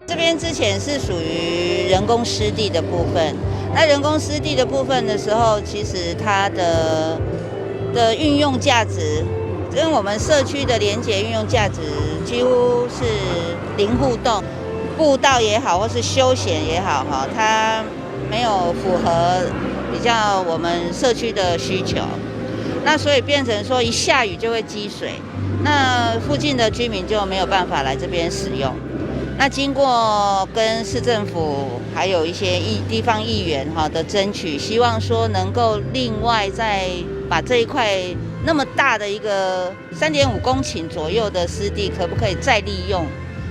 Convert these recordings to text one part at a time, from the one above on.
这边之前是属于人工湿地的部分，那人工湿地的部分的时候，其实它的运用价值跟我们社区的连结运用价值几乎是零互动，步道也好，或是休闲也好，哈，它没有符合比较我们社区的需求，那所以变成说一下雨就会积水，那附近的居民就没有办法来这边使用。那经过跟市政府还有一些地方议员的争取，希望说能够另外再把这一块那么大的一个3.5公顷左右的湿地，可不可以再利用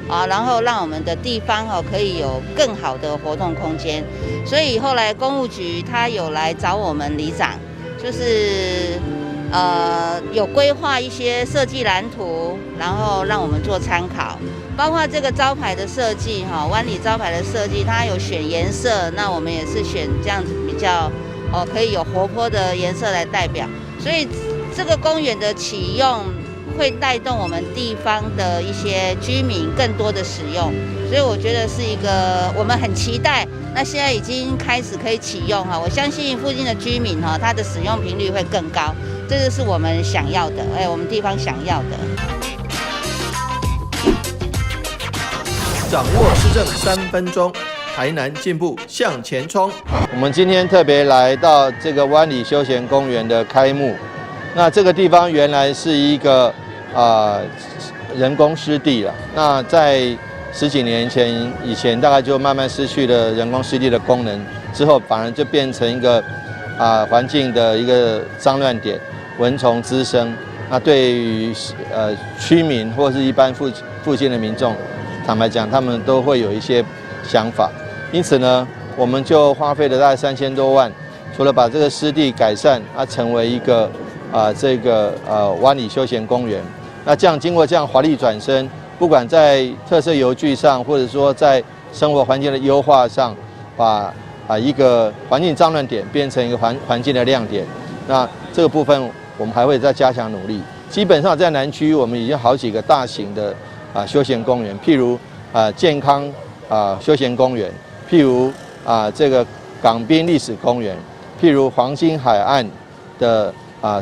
啊？然后让我们的地方可以有更好的活动空间。所以后来公务局他有来找我们里长，就是有规划一些设计蓝图，然后让我们做参考。包括这个招牌的设计，湾里招牌的设计，它有选颜色，那我们也是选这样子比较，可以有活泼的颜色来代表。所以这个公园的启用会带动我们地方的一些居民更多的使用，所以我觉得是一个我们很期待。那现在已经开始可以启用我相信附近的居民它的使用频率会更高，这就是我们想要的，我们地方想要的。掌握施政3分钟，台南进步向前冲。我们今天特别来到这个湾里休闲公园的开幕。那这个地方原来是一个人工湿地了。那在10几年以前大概就慢慢失去了人工湿地的功能，之后反而就变成一个环境的一个脏乱点，蚊虫滋生。那对于居民或是一般附近的民众，坦白讲，他们都会有一些想法，因此呢，我们就花费了大概3000多万，除了把这个湿地改善，成为一个湾里休闲公园。那这样经过这样华丽转身，不管在特色游具上，或者说在生活环境的优化上，把一个环境脏乱点变成一个环境的亮点。那这个部分我们还会再加强努力。基本上在南区，我们已经好几个大型的休闲公园，譬如健康休闲公园，譬如这个港滨历史公园，譬如黄金海岸的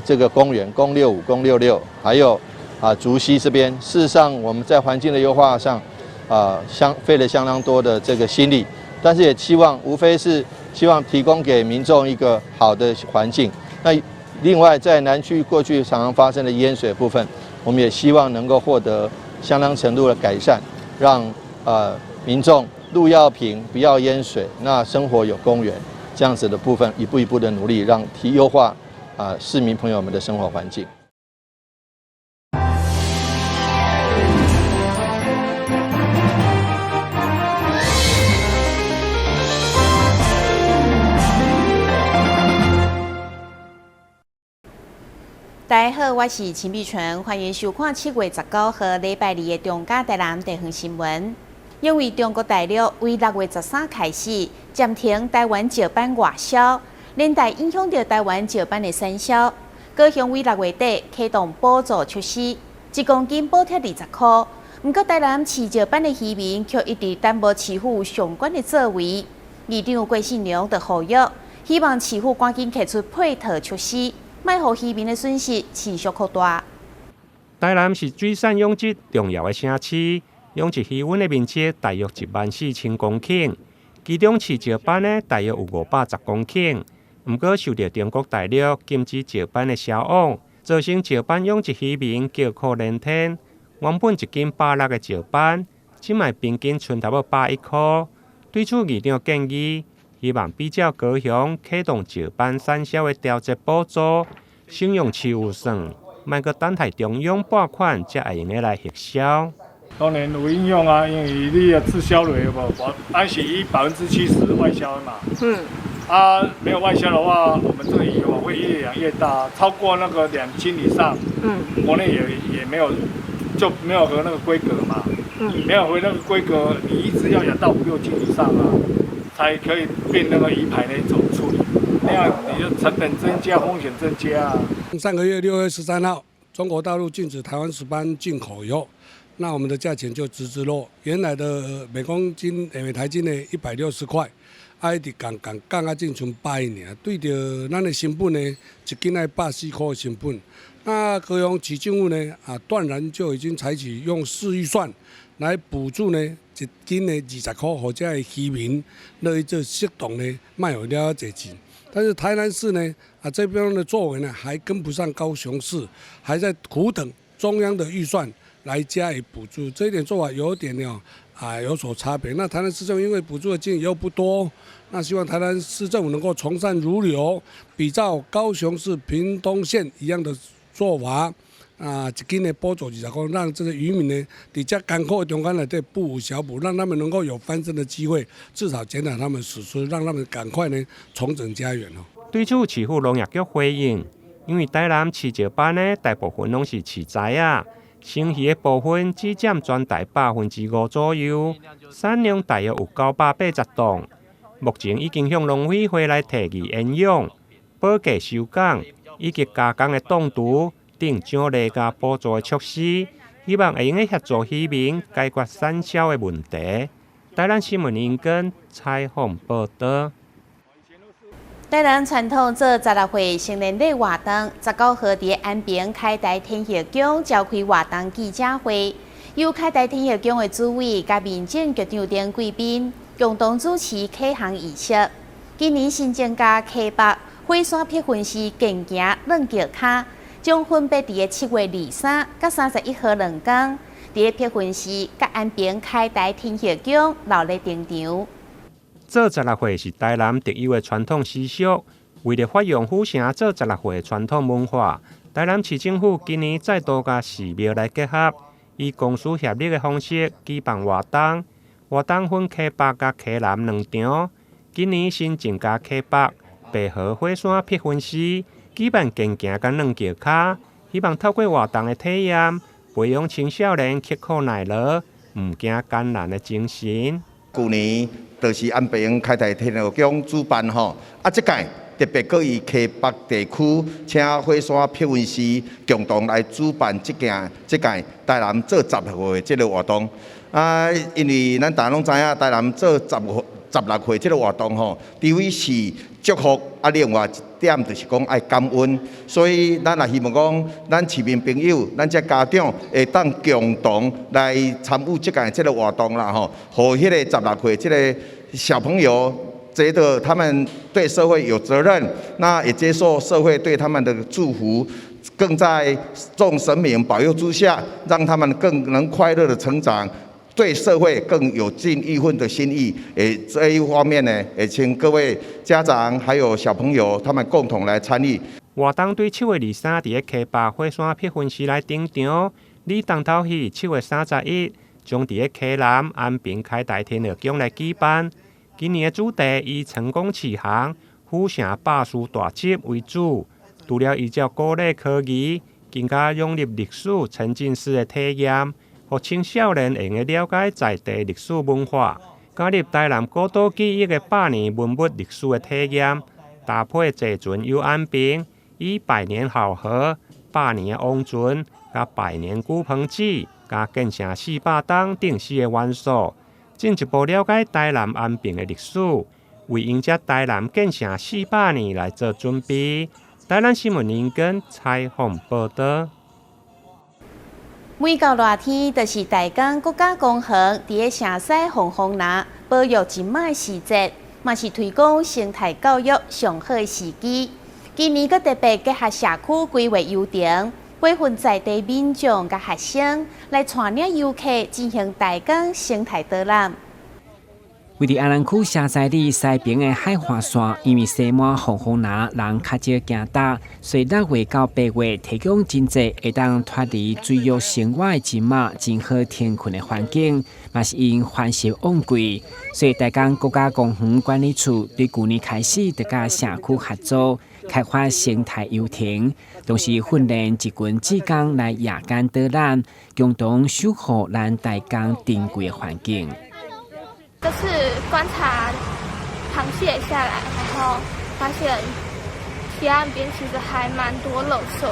这个公园，公65、公66，还有竹溪这边。事实上，我们在环境的优化上费了相当多的这个心力，但是也无非是希望提供给民众一个好的环境。那另外，在南区过去常常发生的淹水部分，我们也希望能够获得相当程度的改善，让民众路要平，不要淹水，那生活有公园，这样子的部分一步一步的努力，让优化市民朋友们的生活环境。大家好，我是秦碧纯，欢迎收看7月19号礼拜2的中嘉台南地方新闻。因为中国大陆为6月13开始暂停台湾石斑外销，连带影响到台湾石斑的产销。高雄为6月底启动补助措施，1公斤补贴20块。不过台南饲石斑的渔民却一直担无市府相关的作为。议长郭信良就呼吁，希望市府赶紧提出配套措施。卖互渔民的损失持续扩大。台南是水产养殖重要的城市，养殖渔温的面积大约14000公顷，其中饲石斑的大约有510公顷。不过受到中国大陆禁止石斑的销往，造成石斑养殖渔民叫苦连天。原本1斤160的石斑，现在平均剩差不多101块。对此，议长建议，希望比照高雄启动石斑产销的调节补助，省用期有算，莫阁等待中央拨款才会用来核销。当然有影响啊，因为你的滞销率咱是以70%外销的嘛。没有外销的话，我们这个渔网会越养越大，超过那个2斤以上，国内也没有就没有合那个规格嘛。没有合那个规格，你一直要养到5、6斤以上啊。才可以变那个鱼排那种处理，那样你就成本增加，风险增加。上个月6月13号，中国大陆禁止台湾石斑进口以后，那我们的价钱就直直落，原来的每公斤每台斤呢160块，一直降啊，正像8年，对着咱的成本呢，一斤要84块的成本。那高雄市政府呢断然就已经采取用市预算来补助呢，一斤呢20块，或者渔民乐意做适当的卖有了这钱。但是台南市呢这边的作为呢还跟不上高雄市，还在苦等中央的预算来加以补助，这一点做法有点有所差别。那台南市政府因为补助的金额又不多，那希望台南市政府能够从善如流，比照高雄市屏东县一样的做法。一斤的补助20块，让这个渔民呢，在这艰苦的中间内底不无小补，让他们能够有翻身的机会，至少减少他们损失，让他们赶快呢重整家园哦。对此，市府农业局回应，因为台南饲石斑的大部分拢是饲仔啊，生鱼的部分只占全台5%左右，产量大约有980吨。目前已经向农委会来提议延养、保价收港以及加工的冻毒等奖励加补助的措施，希望会用协助渔民解决产销的问题。台南新闻引根采访报道。台南传统做16岁成年礼活动，19号伫安平凯台天后宫召开活动记者会，由凯台天后宫的主委甲民政局长等贵宾共同主持启航仪式。今年新增加溪北火山片分析健行软桥卡，将分别伫7月23甲31号2天，伫片分析甲安平凯台天后宫闹热登场。做16岁是台南特有的传统习俗，为了发扬府城做16岁的传统文化，台南市政府今年再度甲寺庙来结合，以公私协力的方式举办活动。活动分溪北甲溪南2场，今年新增加溪北白河火山片分析，举办健行甲软桥卡，希望透过活动的体验，培养青少年刻苦耐劳、唔惊艰难的精神。去年就是安平凯台天后宫主办吼，这届特别搁以溪北地区请火山片分师共同来主办这届台南做16岁这个活动。因为咱大家拢知影，台南做16岁这个活动吼，除非是祝福，另外一点就是讲爱感恩，所以咱也希望讲，咱市民朋友，咱这家长会当共同来参与这届这个活动啦吼，和迄个16岁这个小朋友觉得他们对社会有责任，那也接受社会对他们的祝福。更在众神明保佑之下，让他们更能快乐的成长，对社会更有尽一份的心意。这一方面呢，也请各位家长还有小朋友他们共同来参与。活动对7月23伫溪北火山片分析来登场，你当头起7月31将伫溪南安平凯台天后宫来举办。今年的主题以成功启航、府城百事大集为主。除了依照鼓励科技，更加融入历史沉浸式的体验，让青少年会用了解在地历史文化，加入台南古岛记忆的100年文物历史的体验，搭配坐船游安平，以百年好合、100年王船、甲百年古棚子、加建成400栋定时的元素，进一步了解台南安平的历史，为迎接台南建成400年来做准备。台南新闻引根采访报道。每到热天，就是台江国家公园伫城西红红拿保育一脉时节，嘛是推广生态教育上好的时机。今年阁特别结合社区规划游程，培训在地民众甲学生来带领游客进行台江生态导览。位伫安南区城西里西边的海华线，因为西满红红拿人较少行搭，所以6月到8月提供真济会当脱离水域生活的金马真好天困的环境，嘛是因欢喜旺季。所以台江国家公园管理处对去年开始就甲社区合作，开发生态游艇，同时训练一群志工来夜间导览，共同守护咱台江珍贵的环境。就是观察螃蟹下来，然后发现西岸边其实还蛮多垃圾的，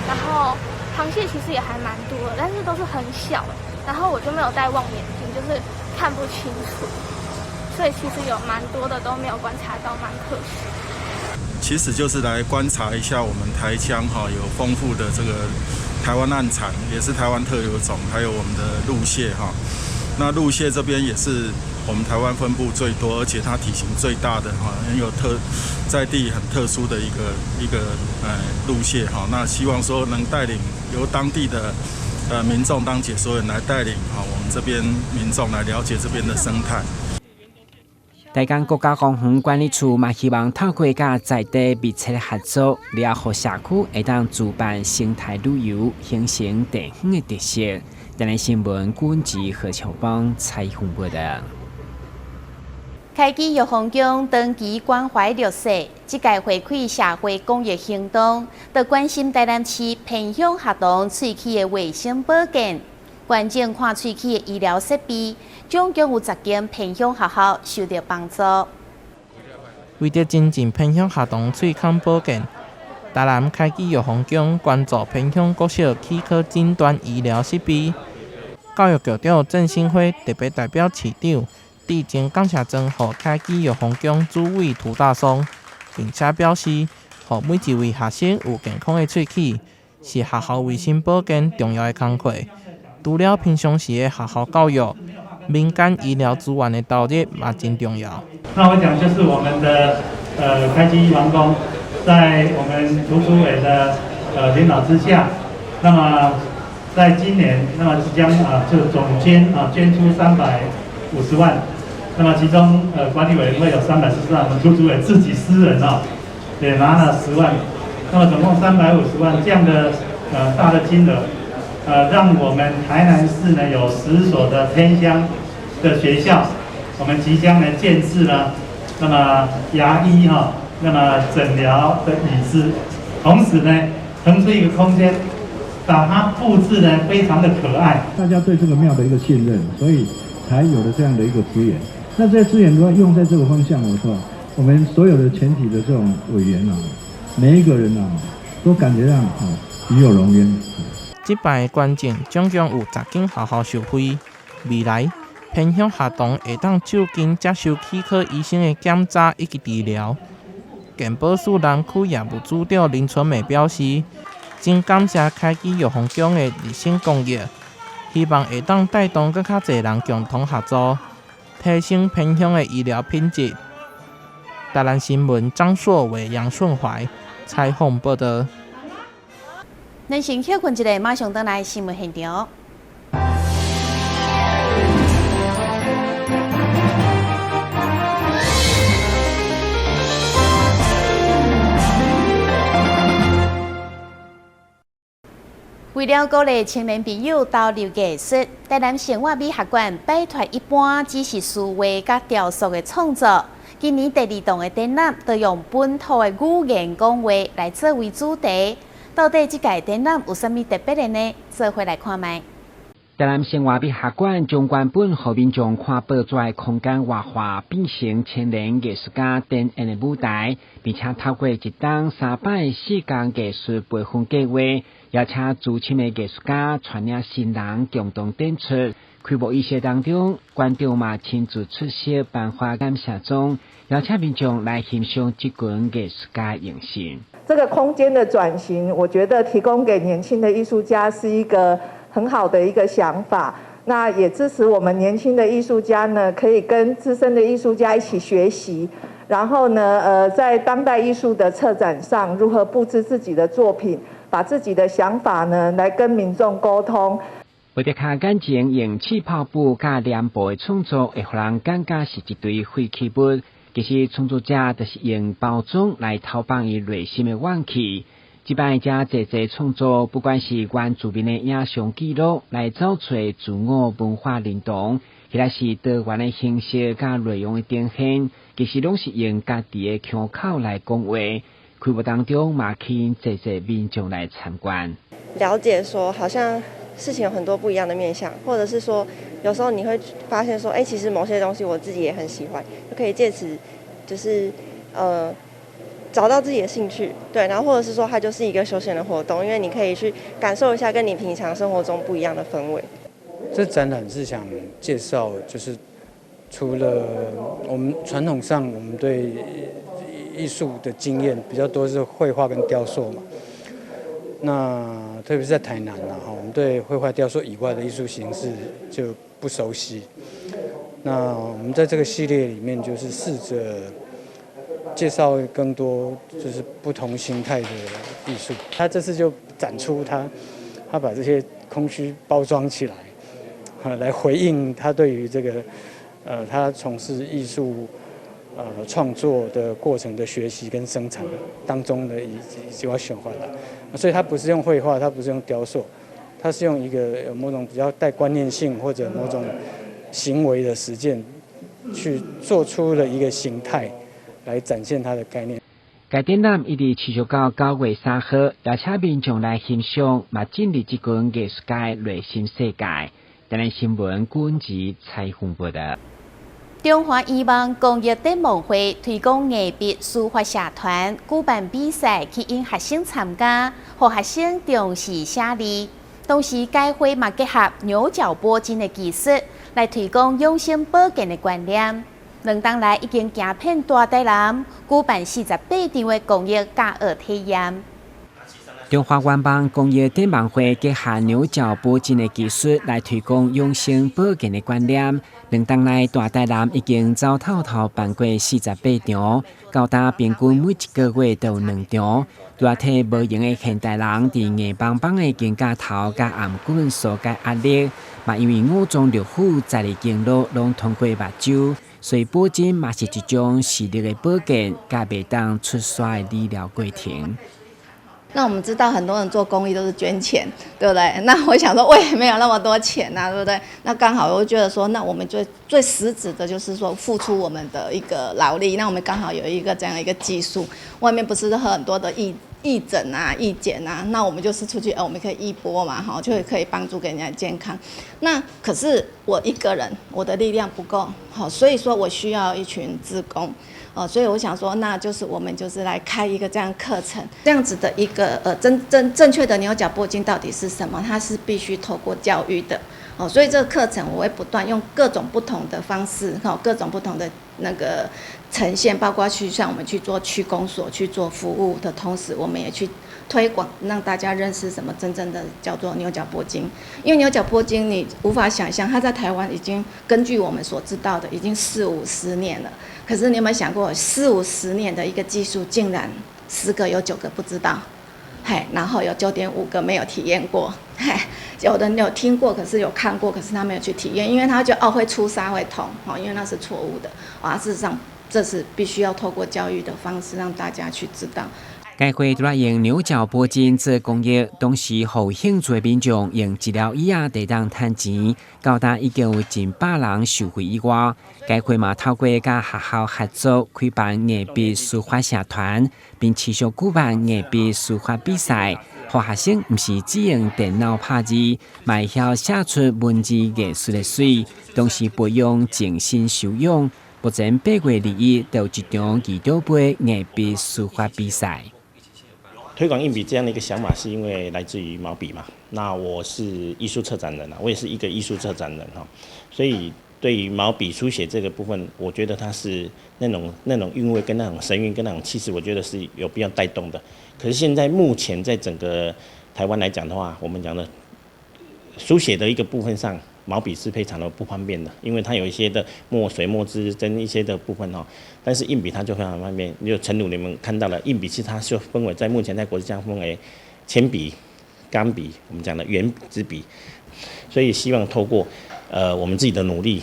然后螃蟹其实也还蛮多的，但是都是很小，然后我就没有戴望远镜，就是看不清楚，所以其实有蛮多的都没有观察到，蛮可惜。其实就是来观察一下我们台江有丰富的这个台湾岸产，也是台湾特有种，还有我们的陆蟹那陆蟹这边也是我们台湾分布最多，而且它体型最大的很有在地很特殊的一个陆蟹那希望说能带领由当地的民众当解说员来带领我们这边民众来了解这边的生态。台江国家公园管理处嘛，希望透过甲在地密切合作，了互社区会当主办生态旅游，形成地方的特色。台南新闻管制何强邦采访报道。开基玉皇宫长期关怀弱势，这届回馈社会公益行动，就关心台南市偏乡学童喙齿的卫生保健，关键看喙齿的医疗设备，总共有10间偏乡学校受到帮助。为着增进偏乡学童喙孔保健，台南开基玉皇宫关注偏乡国小齿科诊断医疗设备。教育局长郑新辉特别代表市长致情感谢状予开基玉皇宫主委涂大松，并且表示，予每一位学生有健康的喙齿，是学校卫生保健重要的工作。除了平常时的学校教育，民间医疗资源的投入也真重要。那我讲就是我们的开基玉皇宫，在我们图书委的领导之下，那么在今年，那么即将就总捐捐出350万，那么其中管理委员会有340万，我们图书委自己私人也拿了10万，那么总共350万这样的大的金额，让我们台南市呢有10所的偏乡的学校，我们即将呢建置了那么牙医那么诊疗的椅子，同时呢腾出一个空间。把它布置得非常的可爱，大家对这个庙的一个信任，所以才有了这样的一个资源。那这些资源如果用在这个方向，我们所有的全体的这种委员每一个人都感觉上与有荣焉。这摆关键总共有10间学校受惠，未来偏乡学童会当就近接受齿科医生的检查以及治疗。健保署南区业务组长林春美表示。真感谢开基玉皇宫的热心公益，希望会当带动更较侪人共同合作，提升偏乡的医疗品质。台南新闻张硕伟、杨顺怀采访报道。咱先休困一下，马上回来新闻现场。为了鼓励青年朋友投入艺术，台南生活美学馆摆脱一般只是书画甲雕塑的创作。今年第2档的展览，就用本土的语言讲话来作为主题。到底这届展览有啥物特别的呢？做伙来看卖。台南生活美学馆将原本互民众看报纸的空间画化，变成青年艺术家展演的舞台，并且透过一档3摆4工艺术培训计划。邀请资深的艺术家传领新人共同展出。开幕仪式当中，馆长嘛亲自出席颁发感谢状，邀请民众来欣赏这群艺术家用心。这个空间的转型，我觉得提供给年轻的艺术家是一个很好的一个想法。那也支持我们年轻的艺术家呢，可以跟资深的艺术家一起学习。然后呢，在当代艺术的策展上，如何布置自己的作品，把自己的想法呢，来跟民众沟通。为着较感情用气泡布甲黏布的创作，会互人感觉是一堆废弃物。其实创作者就是用包装来投放伊内心的怨气。这摆遮侪创作，不管是原住民的影像记录，来找出自我文化认同，或者是多元的形式甲内容的呈现，其实拢是用家己的腔口来讲话。开幕当中嘛，吸引侪民众来参观，了解说好像事情有很多不一样的面向，或者是说有时候你会发现说，其实某些东西我自己也很喜欢，就可以借此就是找到自己的兴趣，对，然后或者是说它就是一个休闲的活动，因为你可以去感受一下跟你平常生活中不一样的氛围。这展览是想介绍，就是除了我们传统上我们对艺术的经验比较多是绘画跟雕塑嘛，那特别是在台南啦，我们对绘画雕塑以外的艺术形式就不熟悉。那我们在这个系列里面就是试着介绍更多就是不同形态的艺术。他这次就展出他把这些空虚包装起来，来回应他对于这个他从事艺术创作的过程的学习跟生产当中的一句话想法啦。所以他不是用绘画，他不是用雕塑，他是用一个某种比较带观念性或者某种行为的实践，去做出了一个形态。来展现它的概念。该展览一直持续到9月3號，邀請民眾來欣賞，嘛進入這個藝術界內新世界。台南新聞管子蔡宏報道。中華醫望公益展望會推廣藝術書法社團舉辦比賽，吸引學生參加，讓學生重視寫字。同時，該會嘛結合牛角鉑金的技術，來推廣養生保健的觀念。2年來已經行遍大台南，舉辦48場的公益教學體驗。中華願望公益展望會結合牛角鉑金的技術來推廣養生保健的觀念。2年來大台南已經走透透辦過48場，高達平均每一個月都有2場。大體無閒的現代人佇硬邦邦的經價頭甲頷頸所解壓力，嘛因為5種六腑在的經絡攏通過目睭。所以鉑金嘛是一種視力的保健，甲袂當出衰的理療過程。那我們知道很多人做公益都是捐錢，對不對？那我想說我也沒有那麼多錢啊，對不對？那剛好我會覺得說，那我們最實質的就是說付出我們的一個勞力。那我們剛好有一個這樣一個技術，外面不是很多的義診啊、義檢啊，那我們就是出去，我們可以義播嘛，哈，就可以幫助給人家健康。那可是我一個人，我的力量不夠，好，所以說我需要一群志工。所以我想說，那就是我們就是來開一個這樣課程，這樣子的一個正確的牛角鉑金到底是什麼？它是必須透過教育的。所以這個課程我會不斷用各種不同的方式，各種不同的那個呈現，包括去像我們去做區公所去做服務的同時，我們也去推廣，讓大家認識什麼真正的叫做牛角鉑金。因為牛角鉑金你無法想象，它在台灣已經根據我們所知道的，已經40-50年了。可是你有沒有想過，40-50年的一個技術，竟然10個有9個不知道，然後有9.5個沒有體驗過，有人有聽過，可是有看過，可是他沒有去體驗，因為他覺得會出痧會痛，因為那是錯誤的。事實上這是必須要透過教育的方式讓大家去知道。該會都來用牛角鉑金做公益，同時予興趣民眾用治療椅仔地當賺錢，高達已經有近100人受惠以外。該會嘛透過甲學校合作開辦藝術書法社團，並持續舉辦藝術書法比賽，讓學生唔是只用電腦拍字，嘛會曉寫出文字藝術的水，同時培養靜心修養。目前8月2日都有一場二刀杯藝術書法比賽。推廣硬筆這樣的一個想法，是因為來自於毛筆嘛。那我是藝術策展人我也是一個藝術策展人所以對於毛筆書寫這個部分，我覺得它是那種韻味跟那種神韻跟那種氣勢，我覺得是有必要帶動的。可是現在目前在整個台灣來講的話，我們講的書寫的一個部分上，毛筆是非常的不方便的，因為它有一些的水墨之爭一些的部分但是硬筆它就非常方便。就誠如你們看到了，硬筆其實它就分為在目前在國際上分為鉛筆、鋼筆，我們講的原子筆。所以希望透過我們自己的努力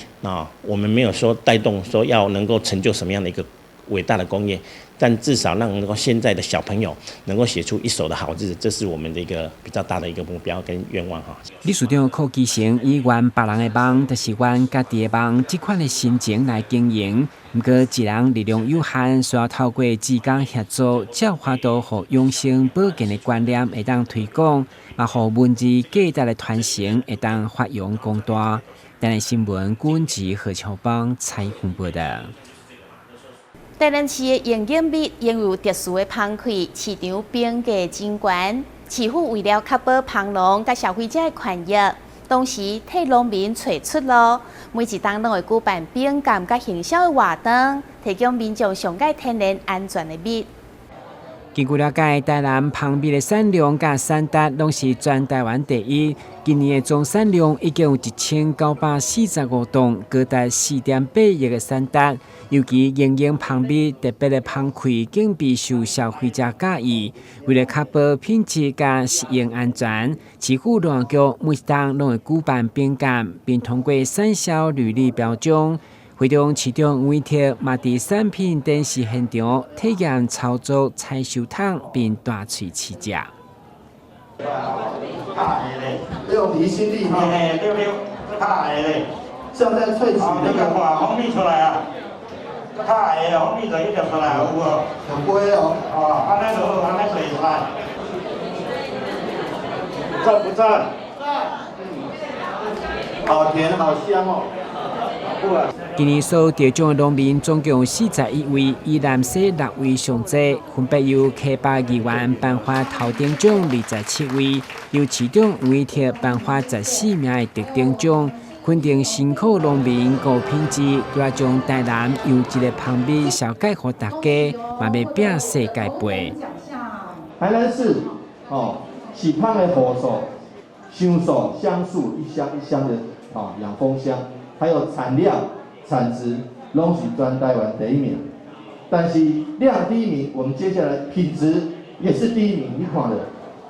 我們沒有說帶動說要能夠成就什麼樣的一個偉大的工業，但至少讓能夠現在的小朋友能夠寫出一手的好字，這是我們的一個比較大的一個目標跟願望理事長柯基成以原別人的網，就是原家己的網這款的心情來經營。不過一人力量有限，需要透過志工協助，才有法度讓養生保健的觀念會當推廣，嘛讓文字價值的傳承會當發揚光大。台南新聞管子何超邦採訪報道。台南市的营业密拥有特殊的芳气，市场评价真悬。市府为了确保芳农甲消费者的权益，同时替农民找出路，每一档拢会举办品鉴甲行销的活动，提供民众上佳天然安全的蜜。根据了解，台南芳蜜的产量甲产值拢是全台湾第一。今年的总产量已经有1945吨，高达4.8亿的产值。尤其营养芳蜜特别的芳气，更备受消费者喜意。为了确保品质甲食用安全，市府农业局每档拢会举办品鉴，并通过产销履历标章。会中市长吴伟霆嘛伫产品展示现场体验操作采收桶，并大喙试食。用离心力哈，太矮嘞，像在萃取那个蜂蜜出来啊，太矮了，蜂蜜就一点出来，有无？有杯哦，安尼就好，安尼水出来，赞不赞？好甜，好香哦。今年所得奖的农民总共41位，以男性6位上济，分别由客家议员颁发头等奖27位，由市长吴伟霆颁发14名的特等奖，肯定辛苦农民高品质，要将台南优质的芳蜜销解给大家，嘛要拼世界杯。台南市喜芳的火素、香素、香素一箱一箱的养蜂箱。还有产量、产值，拢是全台湾第一名。但是量第一名，我们接下来品质也是第一名。你看的，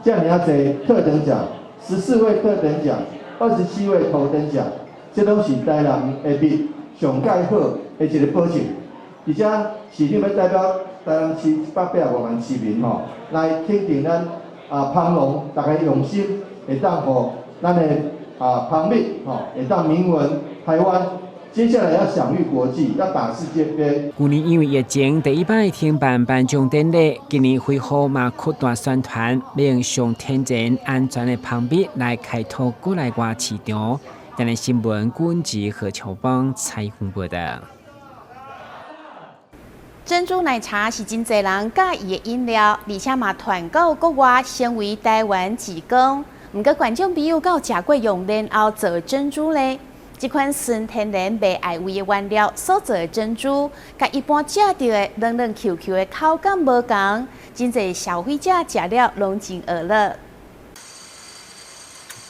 这样你要侪特等奖，14位特等奖，27位头等奖，这拢是台南的蜜上介好的一个保证。而且市长要代表台南市850万市民来肯定咱芳农大家用心，会当互咱的芳蜜会当名闻。台湾接下来要享誉国际，要打世界杯。去年因为疫情第一摆停办颁奖典礼，今年恢复嘛扩大宣传，要用上天然安全的芳蜜来开拓国内外市场。台南新闻管制何秋芳采访报道。珍珠奶茶是真侪人喜欢的饮料，而且嘛传到国外，成为台湾之光。不过观众朋友有食过用莲藕做珍珠呢？这款纯天然袂爱味的原料所做的珍珠，甲一般食到的软软 Q 的口感无同，真侪消费者食了拢真饿了。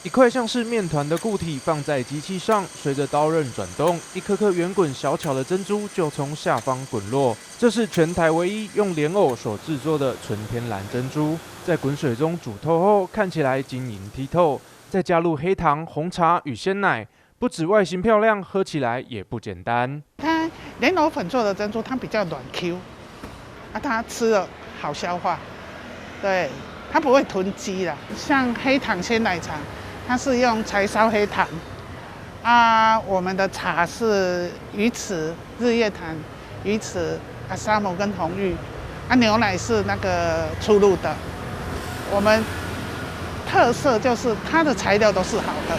一块像是面团的固体放在机器上，随着刀刃转动，一颗颗圆滚小巧的珍珠就从下方滚落。这是全台唯一用莲藕所制作的纯天然珍珠，在滚水中煮透后，看起来晶莹剔透，再加入黑糖、红茶与鲜奶。不止外形漂亮，喝起来也不简单。它莲藕粉做的珍珠，它比较软 Q， 它吃了好消化，对，它不会囤积啦。像黑糖鲜奶茶，它是用柴烧黑糖，我们的茶是鱼池、日月潭、鱼池、沙姆跟红玉，牛奶是那个初露的。我们特色就是它的材料都是好的。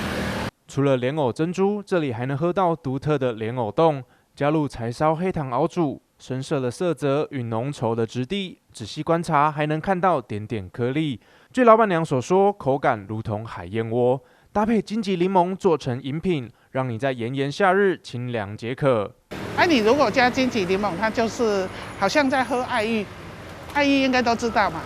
除了莲藕珍珠，这里还能喝到独特的莲藕冻，加入柴烧黑糖熬煮，深色的色泽与浓稠的质地，仔细观察还能看到点点颗粒。据老板娘所说，口感如同海燕窝，搭配金桔柠檬做成饮品，让你在炎炎夏日清凉解渴。你如果加金桔柠檬，它就是好像在喝爱玉，爱玉应该都知道嘛，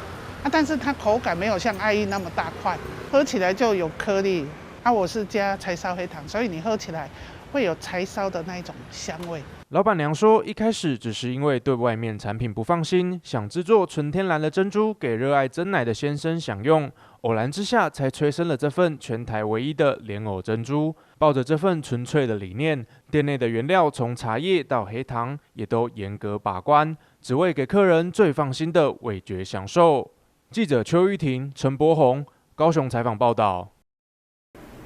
但是它口感没有像爱玉那么大块，喝起来就有颗粒。我是加柴烧黑糖，所以你喝起来会有柴烧的那一种香味。老板娘说，一开始只是因为对外面产品不放心，想制作纯天然的珍珠给热爱珍奶的先生享用，偶然之下才催生了这份全台唯一的莲藕珍珠。抱着这份纯粹的理念，店内的原料从茶叶到黑糖也都严格把关，只为给客人最放心的味觉享受。记者邱玉婷、陈柏宏高雄采访报道。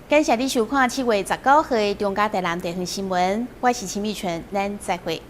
感谢你收看7月19号的中嘉台南地方新闻，我是陈美纯，咱再会。